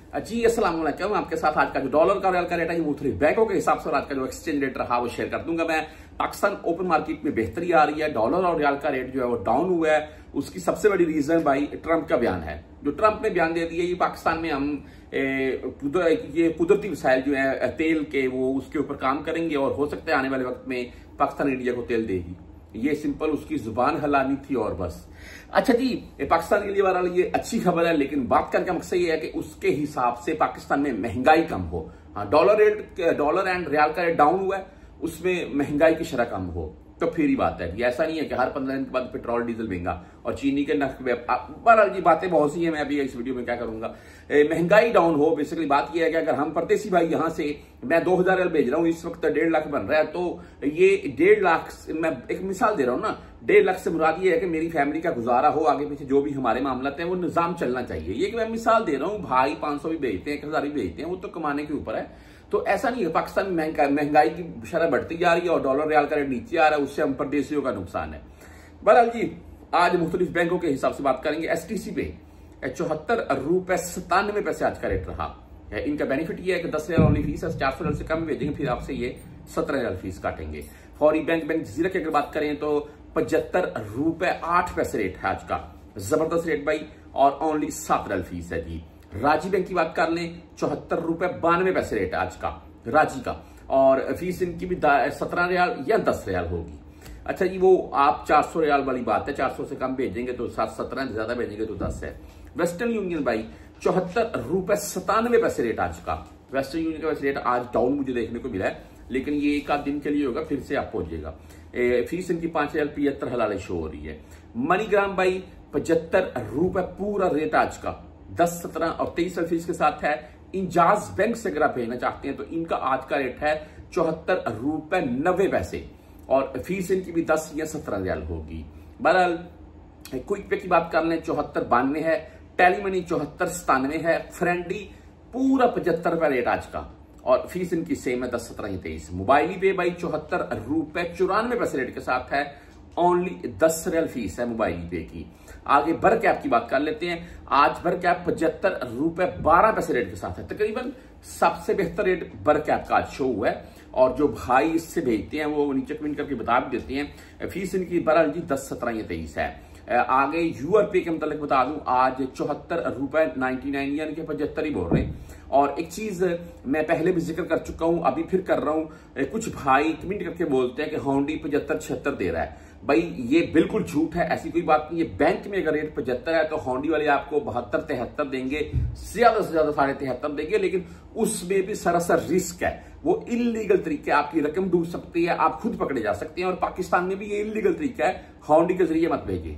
जी अस्सलाम वालेकुम। आपके साथ आज का जो डॉलर का रियाल का रेट है वो मुख्तलिफ बैंकों के हिसाब से और आज का जो एक्सचेंज रेट रहा वो शेयर कर दूंगा मैं। पाकिस्तान ओपन मार्केट में बेहतरी आ रही है, डॉलर और रियाल का रेट जो है वो डाउन हुआ है। उसकी सबसे बड़ी रीजन भाई ट्रंप का बयान है। जो ट्रंप ने बयान दे दिया ये पाकिस्तान में हम ये कुदरती वसाइल जो है तेल के वो उसके ऊपर काम करेंगे और हो सकता है आने वाले वक्त में पाकिस्तान इंडिया को तेल देगी। ये सिंपल उसकी जुबान हलानी थी और बस। अच्छा जी, पाकिस्तान के लिए बहरहाल ये अच्छी खबर है, लेकिन बात करने का मकसद ये है कि उसके हिसाब से पाकिस्तान में महंगाई कम हो। हाँ, डॉलर एंड रियाल का रेट डाउन हुआ है, उसमें महंगाई की शरह कम हो तो फिर ही बात है। ऐसा नहीं है कि हर 15 दिन के बाद पेट्रोल डीजल महंगा और चीनी के नख। बहरहाल जी बातें बहुत सी है, मैं अभी इस वीडियो में क्या करूंगा। महंगाई डाउन हो, बेसिकली बात यह है कि अगर हम परदेसी भाई यहां से मैं 2000 रियाल भेज रहा हूं, इस वक्त 1.5 लाख बन रहा है, तो ये 1.5 लाख, मैं एक मिसाल दे रहा हूं ना, 1.5 लाख से मुराद ये है कि मेरी फैमिली का गुजारा हो, आगे पीछे जो भी हमारे मामला है वो निजाम चलना चाहिए। ये मैं मिसाल दे रहा हूं, भाई 500 भी भेजते हैं, 1000 भी भेजते हैं, वो तो कमाने के ऊपर है। तो ऐसा नहीं है, पाकिस्तान में महंगाई की शरह बढ़ती जा रही है और डॉलर रियाल का रेट नीचे आ रहा है, उससे हम परदेशियों का नुकसान है। बहरहाल जी आज मुख्तलिफ बैंकों के हिसाब से बात करेंगे। STC पे 74 रुपए 97 पैसे आज का रेट रहा है। इनका बेनिफिट ये है कि 10 रियाल ओनली फीस है, 400 रियाल से कम भेजेंगे फिर आपसे ये 17 रियाल फीस काटेंगे। फौरी बैंक जजीरा की अगर बात करें तो 75 रुपए 8 पैसे रेट है आज का, जबरदस्त रेट भाई, और ओनली 7 रियाल फीस है जी। राजी बैंक की बात कर लें 74 रुपए 92 पैसे रेट है आज का राजी का, और फीस इनकी भी 17 रियाल या 10 रियाल होगी। अच्छा जी, वो आप 400 रियाल वाली बात है, 400 से कम भेजेंगे तो 17, ज्यादा भेजेंगे तो 10 है। वेस्टर्न यूनियन भाई 74 रुपए 97 पैसे रेट आज का। वेस्टर्न यूनियन का रेट आज डाउन मुझे देखने को मिला है, लेकिन ये एक आध दिन के लिए होगा, फिर से आप पहुंचेगा। फीस इनकी 5 रियाल 75 हलाले शो हो रही है। मनीग्राम भाई 75 रुपए पूरा रेट आज का, 10, 17 और 23 फीस के साथ है। इंजाज बैंक से अगर आप भेजना चाहते हैं तो इनका आज का रेट है 74 रुपए 90 पैसे और फीस इनकी भी 10 या 17 रियाल होगी। बहरहाल क्विक पे की बात कर लें 74.92 है, टेलीमनी 74.97 है, फ्रेंडली पूरा 75 रुपए रेट आज का और फीस इनकी सेम है 10, 17 या 23। मोबाइल पे भाई 74 रुपए 94 पैसे रेट के साथ है, ओनली 10 रियाल फीस है मोबाइल पे की। आगे बर कैप की बात कर लेते हैं। आज बर कैप 75 रुपए 12 पैसे रेट के साथ है, तकरीबन सबसे बेहतर रेट बर कैप का आज शो हुआ है। और जो भाई इससे भेजते हैं वो नीचे कमेंट करके बता भी देते हैं। फीस इनकी बहरहाल जी 10, 17 या 23 है। आगे यूआरपी के मतलब बता दूं आज 74 रुपए 99 यानी कि 75 ही बोल रहे हैं। और एक चीज मैं पहले भी जिक्र कर चुका हूं, अभी फिर कर रहा हूं। कुछ भाई कमेंट करके बोलते हैं कि होंडी 75-76 दे रहा है। भाई ये बिल्कुल झूठ है, ऐसी कोई बात नहीं है। बैंक में अगर रेट 75 है तो होंडी वाले आपको 72-73 देंगे, ज्यादा से ज्यादा 73.5 देंगे, लेकिन उसमें भी सरासर रिस्क है। वो इलीगल तरीके, आपकी रकम डूब सकती है, आप खुद पकड़े जा सकते हैं, और पाकिस्तान में भी ये इलीगल तरीका है, होंडी के जरिए मत भेजिए।